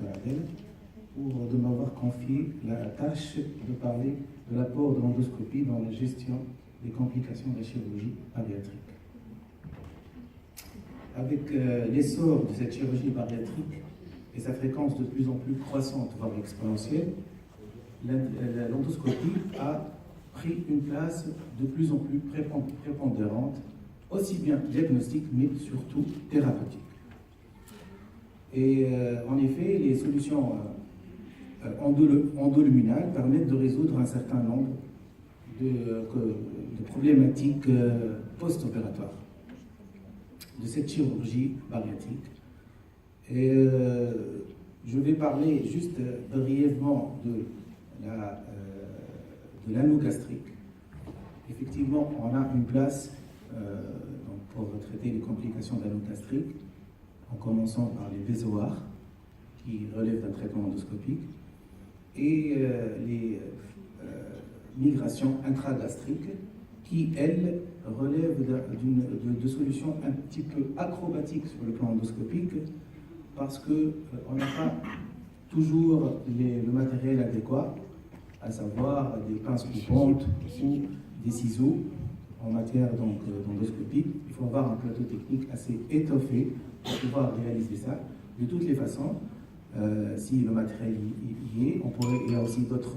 Dr Adel, de m'avoir confié la tâche de parler de l'apport de l'endoscopie dans la gestion des complications de la chirurgie bariatrique. Avec l'essor de cette chirurgie bariatrique et sa fréquence de plus en plus croissante, voire exponentielle, l'endoscopie a pris une place de plus en plus prépondérante, aussi bien diagnostique, mais surtout thérapeutique. Et en effet, les solutions endoluminales permettent de résoudre un certain nombre de problématiques post-opératoires de cette chirurgie bariatrique. Et je vais parler juste brièvement de l'anneau gastrique. Effectivement, on a une place donc pour traiter les complications de l'anneau gastrique, en commençant par les BZOAR, qui relèvent d'un traitement endoscopique, et les migrations intragastriques, qui, elles, relèvent de solutions un petit peu acrobatiques sur le plan endoscopique, parce qu'on n'a pas toujours le matériel adéquat, à savoir des pinces coupantes ou des ciseaux en matière d'endoscopie. Il faut avoir un plateau technique assez étoffé pour pouvoir réaliser ça. De toutes les façons, si le matériel y est, il y a aussi d'autres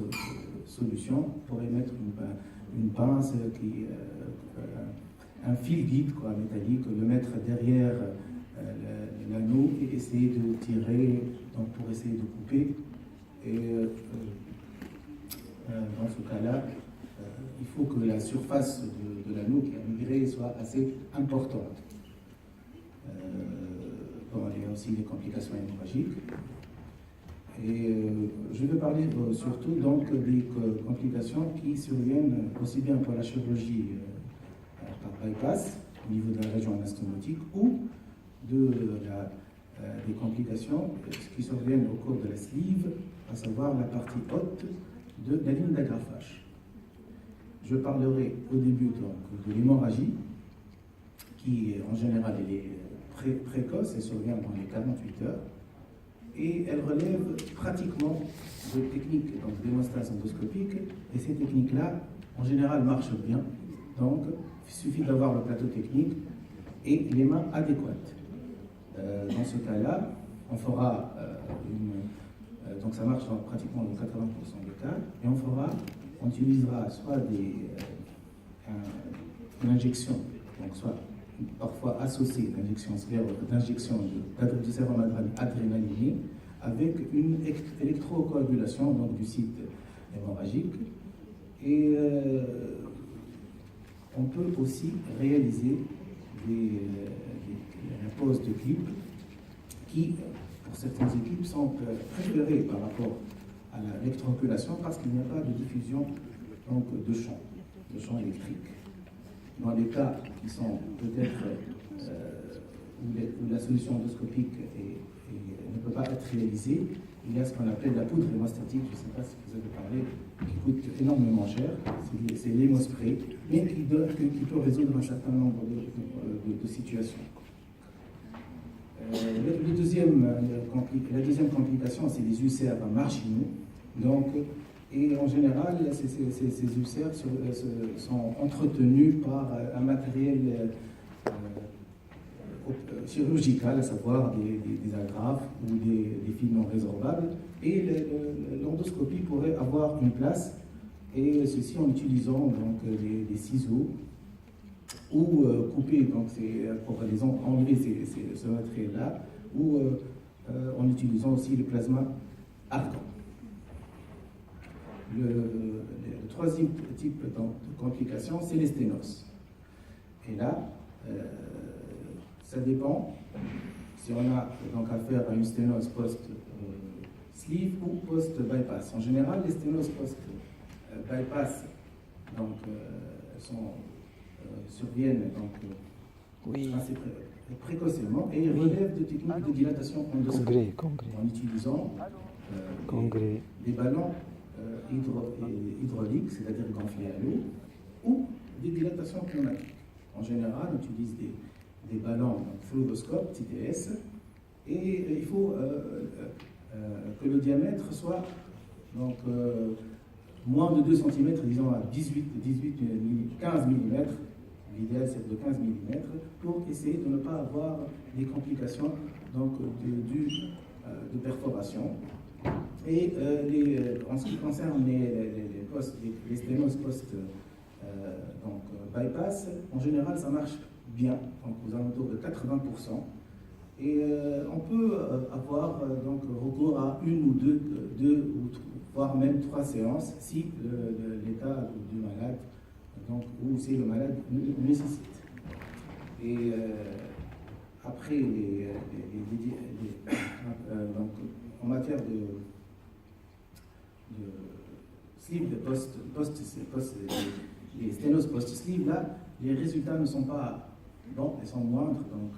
solutions. On pourrait mettre une pince, un fil guide métallique, le mettre derrière l'anneau et essayer de tirer, donc pour essayer de couper. Et dans ce cas-là, il faut que la surface de l'anneau qui a migré soit assez importante. Il y a aussi les complications hémorragiques. Et je vais parler surtout donc des complications qui surviennent aussi bien pour la chirurgie par bypass au niveau de la région anastomotique ou des complications qui surviennent au cours de la sleeve, à savoir la partie haute de la ligne d'agrafage. Je parlerai au début donc de l'hémorragie, qui en général elle est précoce et survient dans les 48 heures, et elle relève pratiquement de techniques d'hémostase endoscopique, et ces techniques-là en général marchent bien, donc il suffit d'avoir le plateau technique et les mains adéquates. Dans ce cas-là, on fera donc ça marche pratiquement dans 80% des cas, et on utilisera soit une injection, donc soit parfois associée d'injection de sérum adrénaliné avec une électrocoagulation donc du site hémorragique. Et on peut aussi réaliser des poses de clips qui, pour certaines équipes, sont préférées par rapport à l'électrocoagulation parce qu'il n'y a pas de diffusion donc, de champ électrique. Dans les cas qui sont peut-être où la solution endoscopique ne peut pas être réalisée, il y a ce qu'on appelle la poudre hémostatique, je ne sais pas si vous avez parlé, qui coûte énormément cher, c'est l'hémospray, mais qui peut résoudre un certain nombre de situations. La deuxième complication, c'est les ulcères marginaux. Donc, et en général, ces ulcères sont entretenus par un matériel chirurgical, à savoir des agrafes ou des fils non résorbables. Et l'endoscopie pourrait avoir une place, et ceci en utilisant donc, des ciseaux ou couper, donc pour enlever ce matériel-là, ou en utilisant aussi le plasma argan. Le troisième type de complication, c'est les sténoses. Et là, ça dépend si on a donc affaire à une sténose post-sleeve ou post-bypass. En général, les sténoses post-bypass surviennent assez précocement et relèvent de techniques de dilatation endoscopique en utilisant des ballons hydrauliques, c'est-à-dire gonflés à l'eau, ou des dilatations pneumatiques. En général, on utilise des ballons fluoroscope, TTS, et il faut que le diamètre soit donc, moins de 2 cm, disons à 15 mm. L'idéal c'est de 15 mm pour essayer de ne pas avoir des complications donc, de perforation. Et en ce qui concerne les sténoses bypass, en général ça marche bien, donc aux alentours de 80%. Et on peut avoir donc recours à une ou deux voire même 3 séances si l'état du malade, donc, ou si le malade nécessite. Et après, donc, en matière de sleeve, les sténoses post-sleeve, là, les résultats ne sont pas bons, ils sont moindres, donc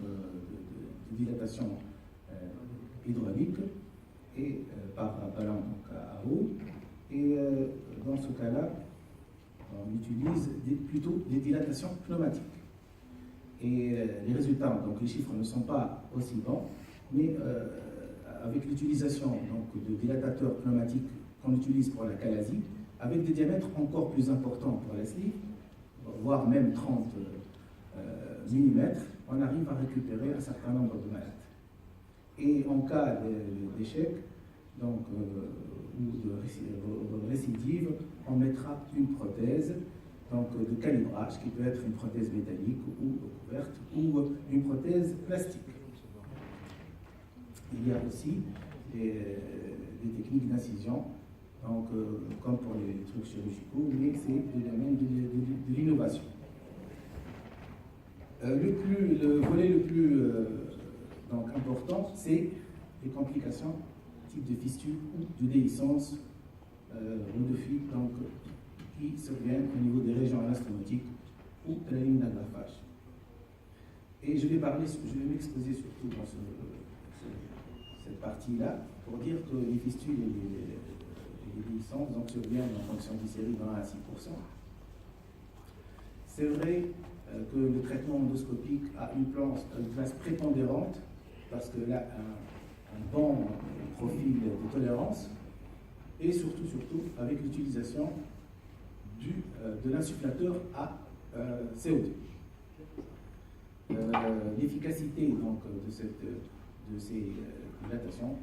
de dilatation hydraulique et par ballon à eau. Et dans ce cas-là, on utilise plutôt des dilatations pneumatiques. Et les résultats, donc les chiffres ne sont pas aussi bons, mais avec l'utilisation de dilatateurs pneumatiques qu'on utilise pour la chalasie, avec des diamètres encore plus importants pour la sleeve, voire même 30 mm, on arrive à récupérer un certain nombre de malades. Et en cas d'échec, donc, ou de récidive, on mettra une prothèse donc, de calibrage qui peut être une prothèse métallique ou couverte ou une prothèse plastique. Il y a aussi des techniques d'incision, donc, comme pour les trucs chirurgicaux, mais c'est le domaine de l'innovation. Le volet le plus donc, important, c'est les complications type de fistule ou de déhiscence ou de fuite donc, qui surviennent au niveau des régions anastomotiques ou de la ligne d'agrafage. Et je vais m'exposer surtout dans cette partie-là pour dire que les fistules et les déhiscences donc, surviennent en fonction des séries de 1 à 6%. C'est vrai que le traitement endoscopique a une place prépondérante parce que là, un bon profil de tolérance et surtout avec l'utilisation de l'insufflateur à CO2. L'efficacité donc, de ces dilatations,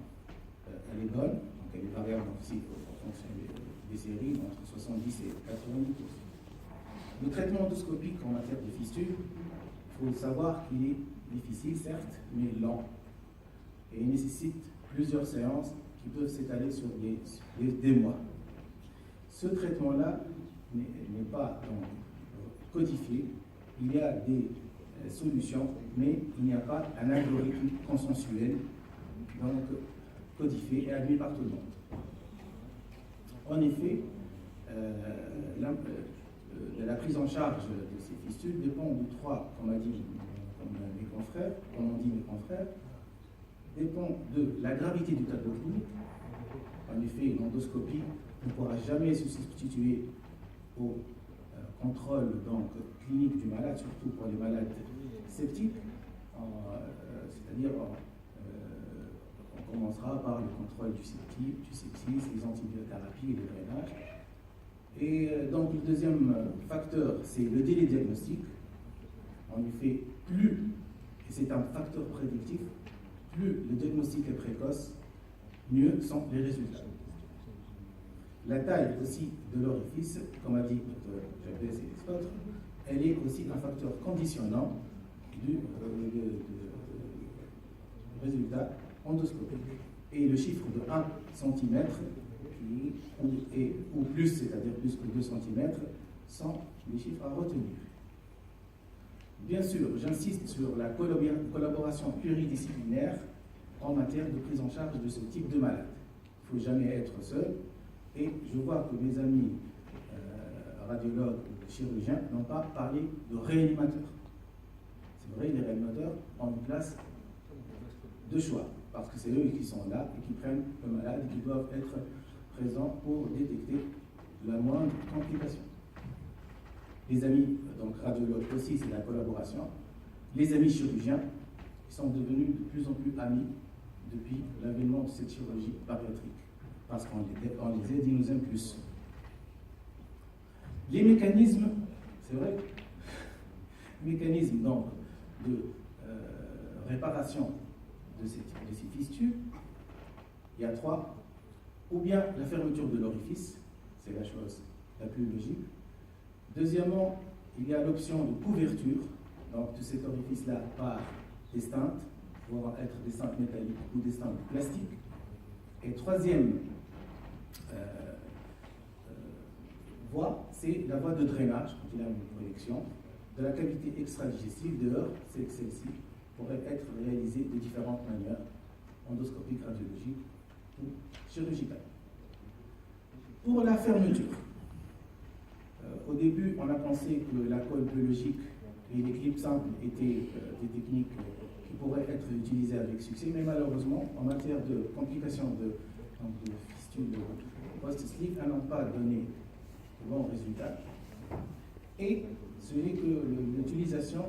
elle est bonne, donc elle est variable aussi en fonction des séries, entre 70 et 90%. Le traitement endoscopique en matière de fistule, il faut savoir qu'il est difficile, certes, mais lent. Et il nécessite plusieurs séances qui peuvent s'étaler sur des mois. Ce traitement-là n'est pas donc, codifié. Il y a des solutions, mais il n'y a pas un algorithme consensuel donc, codifié et admis par tout le monde. En effet, la prise en charge de ces fistules dépend de 3, comme ont dit mes confrères, dépend de la gravité du tableau clinique. En effet, une endoscopie ne pourra jamais se substituer au contrôle donc, clinique du malade, surtout pour les malades septiques. C'est-à-dire, on commencera par le contrôle du sepsis, les antibiothérapies et le drainage. Et donc, le deuxième facteur, c'est le délai diagnostique. En effet, et c'est un facteur prédictif, plus le diagnostic est précoce, mieux sont les résultats. La taille aussi de l'orifice, comme a dit Dr. Jabez et Spotre, elle est aussi un facteur conditionnant du résultat endoscopique. Et le chiffre de 1 cm ou plus, c'est-à-dire plus que 2 cm, sont les chiffres à retenir. Bien sûr, j'insiste sur la collaboration pluridisciplinaire en matière de prise en charge de ce type de malade. Il ne faut jamais être seul. Et je vois que mes amis radiologues ou chirurgiens n'ont pas parlé de réanimateurs. C'est vrai, les réanimateurs ont une place de choix, parce que c'est eux qui sont là et qui prennent le malade et qui doivent être présents pour détecter la moindre complication. Les amis donc radiologues aussi, c'est la collaboration. Les amis chirurgiens, qui sont devenus de plus en plus amis depuis l'avènement de cette chirurgie bariatrique, parce qu'on les aide, ils nous aiment plus. Les mécanismes, c'est vrai, mécanismes donc de réparation de ces fistules, il y a 3, ou bien la fermeture de l'orifice, c'est la chose la plus logique. Deuxièmement, il y a l'option de couverture, donc de cet orifice-là par des stents, pouvant être des stents métalliques ou des stents plastiques. Et troisième voie, c'est la voie de drainage, quand il y a une projection, de la cavité extra-digestive dehors, c'est que celle-ci pourrait être réalisée de différentes manières, endoscopique, radiologique ou chirurgicale. Pour la fermeture, au début, on a pensé que la colle biologique et les clips simples étaient des techniques qui pourraient être utilisées avec succès, mais malheureusement, en matière de complications de fistules post-sleeve, elles n'ont pas donné de bons résultats. Et ce n'est que l'utilisation,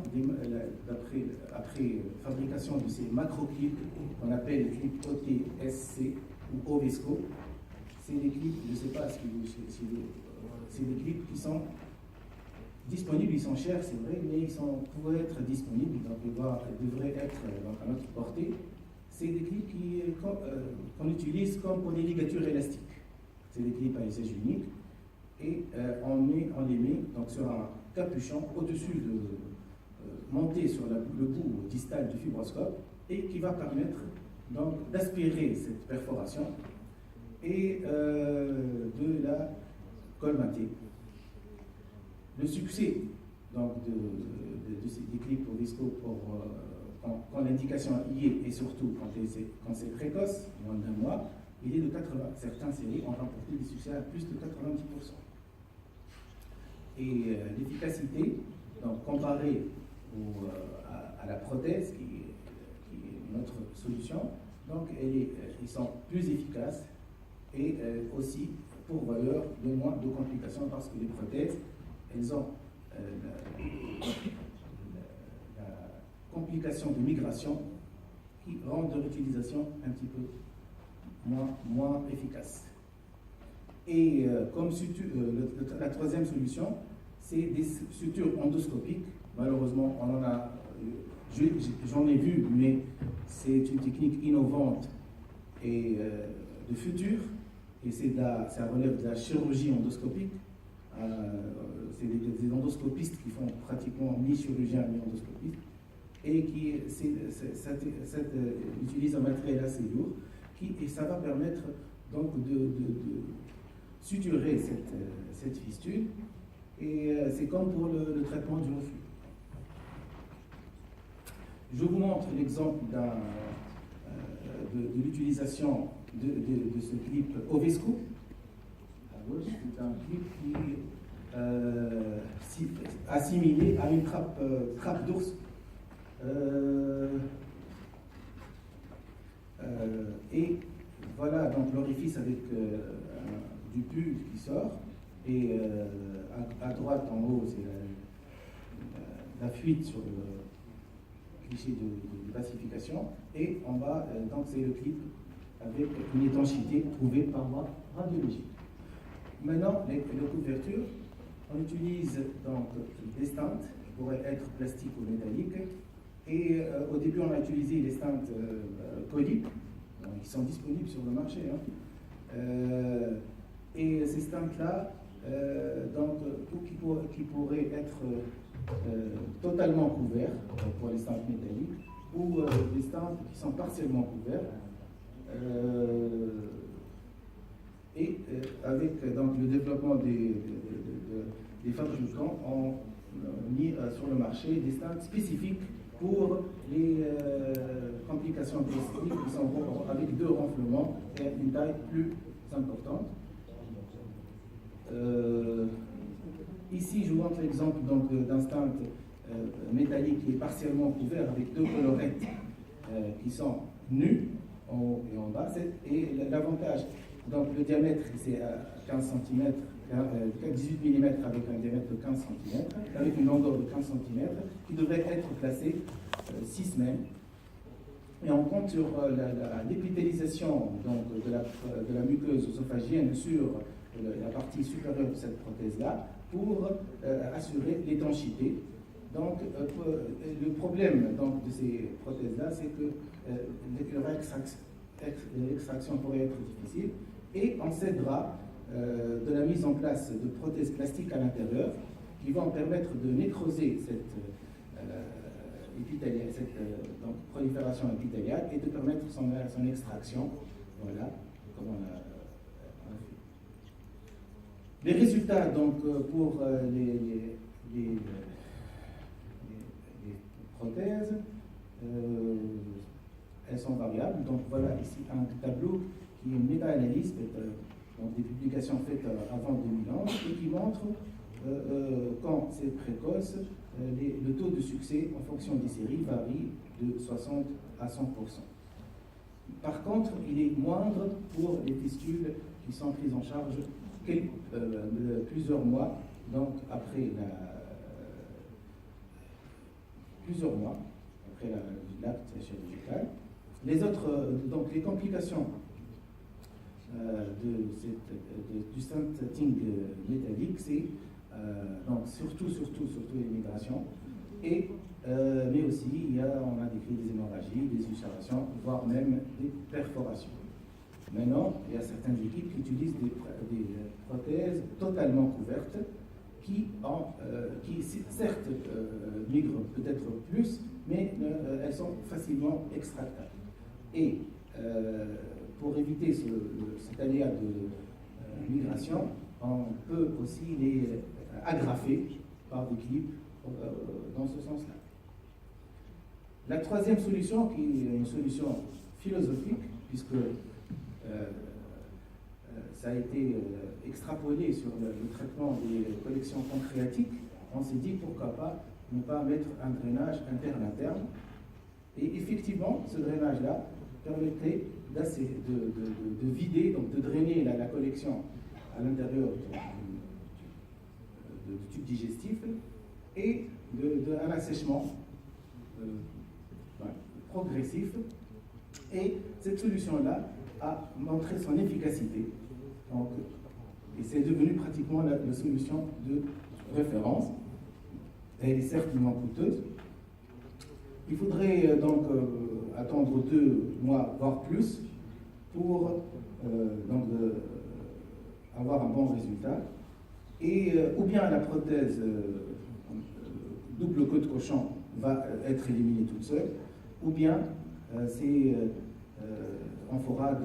après fabrication de ces macro-clips qu'on appelle les clips OTSC ou Ovesco, c'est des clips, je ne sais pas si c'est des clips qui sont disponibles, ils sont chers, c'est vrai, mais ils pourraient être disponibles, donc ils devraient être à notre portée. C'est des clips qu'on utilise comme pour des ligatures élastiques. C'est des clips à usage unique, et on les met donc, sur un capuchon au-dessus monté sur le bout distal du fibroscope, et qui va permettre donc d'aspirer cette perforation et de la colmater. Le succès donc, des clips Ovesco quand l'indication y est, et surtout quand c'est précoce, moins d'un mois, il est de 80. Certaines séries ont remporté des succès à plus de 90%. Et l'efficacité, donc comparée à la prothèse, qui est notre solution, donc ils sont plus efficaces et aussi pourvoyeurs de moins de complications, parce que les prothèses, elles ont la complication de migration qui rend leur utilisation un petit peu moins efficace. Et comme la troisième solution, c'est des sutures endoscopiques. Malheureusement, j'en ai vu, mais c'est une technique innovante et de futur, et ça relève de la chirurgie endoscopique. C'est des endoscopistes qui font pratiquement mi-chirurgien, mi-endoscopiste, et qui utilisent un matériel assez lourd, et ça va permettre donc de suturer cette fistule, et c'est comme pour le traitement du reflux. Je vous montre l'exemple de l'utilisation de ce clip Ovesco. C'est un clip qui est assimilé à une trappe d'ours. Et voilà donc l'orifice avec du pus qui sort, et à droite en haut c'est la fuite sur le cliché de pacification, et en bas donc c'est le clip avec une étanchéité trouvée par voie radiologique. Maintenant, les couvertures, on utilise donc des stents qui pourraient être plastiques ou métalliques, et au début on a utilisé les stents polypes, qui sont disponibles sur le marché. Et ces stents-là, qui pourraient être totalement couverts pour les stents métalliques, ou des stents qui sont partiellement couverts. Et avec donc, le développement des fabricants, on mis sur le marché des stents spécifiques pour les complications gastriques, qui sont avec 2 renflements et une taille plus importante. Ici, je vous montre l'exemple d'un stent métallique qui est partiellement couvert avec 2 colorettes qui sont nues en haut et en bas. Et l'avantage, donc le diamètre, c'est à 15 cm, 18 mm avec un diamètre de 15 cm, avec une longueur de 15 cm, qui devrait être placée 6 semaines. Et on compte sur l'épithélisation de la muqueuse œsophagienne sur la partie supérieure de cette prothèse-là pour assurer l'étanchéité. Donc, le problème donc, de ces prothèses-là, c'est que leur extraction pourrait être difficile et on s'aidera de la mise en place de prothèses plastiques à l'intérieur qui vont permettre de nécroser cette donc, prolifération épithéliale et de permettre son extraction. Voilà, comme on a fait. Les résultats donc, pour les prothèses, elles sont variables. Donc voilà ici un tableau qui est une méta-analyse, donc des publications faites avant 2011 et qui montre quand c'est précoce, le taux de succès en fonction des séries varie de 60 à 100%. Par contre, il est moindre pour les fistules qui sont prises en charge plusieurs mois, donc après l'acte chirurgical. Les autres, donc les complications du stenting métallique, c'est donc surtout l'immigration, mais aussi on a décrit des hémorragies, des ulcérations, voire même des perforations. Maintenant, il y a certaines équipes qui utilisent des prothèses totalement couvertes qui certes migrent peut-être plus, mais elles sont facilement extractables. Et pour éviter cet aléa de migration, on peut aussi les agrafer par des clips dans ce sens-là. La troisième solution, qui est une solution philosophique, puisque ça a été extrapolé sur le traitement des collections pancréatiques, on s'est dit pourquoi pas ne pas mettre un drainage interne. Et effectivement, ce drainage-là permettrait de vider, donc de drainer la collection à l'intérieur du tube digestif et un assèchement progressif. Et cette solution-là a montré son efficacité. Donc, et c'est devenu pratiquement la solution de référence. Elle est certes moins coûteuse. Il faudrait donc attendre 2 mois, voire plus, pour avoir un bon résultat. Et ou bien la prothèse double queue de cochon va être éliminée toute seule, ou bien on fera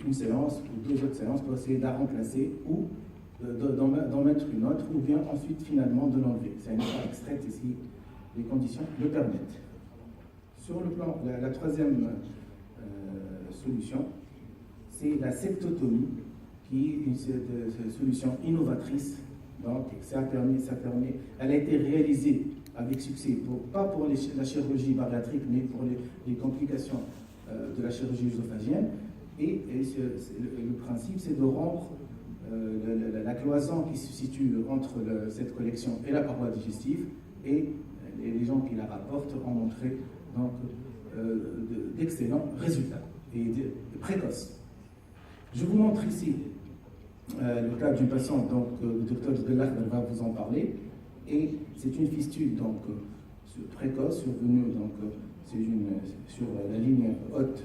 une séance ou 2 autres séances pour essayer de la remplacer ou d'en mettre une autre, ou bien ensuite finalement de l'enlever. C'est une fois extraite si les conditions le permettent. Sur le plan, la troisième solution, c'est la septotomie, qui est une solution innovatrice. Donc, elle a été réalisée avec succès, pas pour la chirurgie bariatrique, mais pour les complications de la chirurgie œsophagienne. Et le principe, c'est de rompre la cloison qui se situe entre cette collection et la paroi digestive, et les gens qui la rapportent ont montré donc d'excellents résultats et précoces. Je vous montre ici le cas d'une patiente, donc le docteur Bellah va vous en parler, et c'est une fistule donc précoce survenue donc sur la ligne haute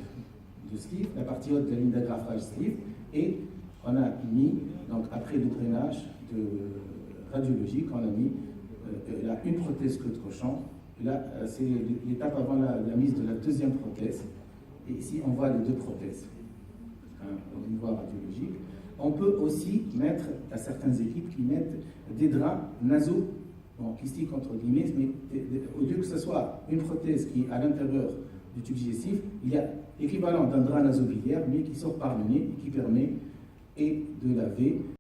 de sleeve, la partie haute de la ligne d'agrafage sleeve, et on a mis donc après le drainage radiologique, on a mis là une prothèse queue de cochon. Là, c'est l'étape avant la mise de la deuxième prothèse. Et ici, on voit les 2 prothèses au niveau radiologique. On peut aussi mettre, à certaines équipes qui mettent des draps nasaux, bon, kystiques entre guillemets, mais au lieu que ce soit une prothèse qui est à l'intérieur du tube digestif, il y a l'équivalent d'un drap nasobiliaire, mais qui sort par le nez et qui permet de laver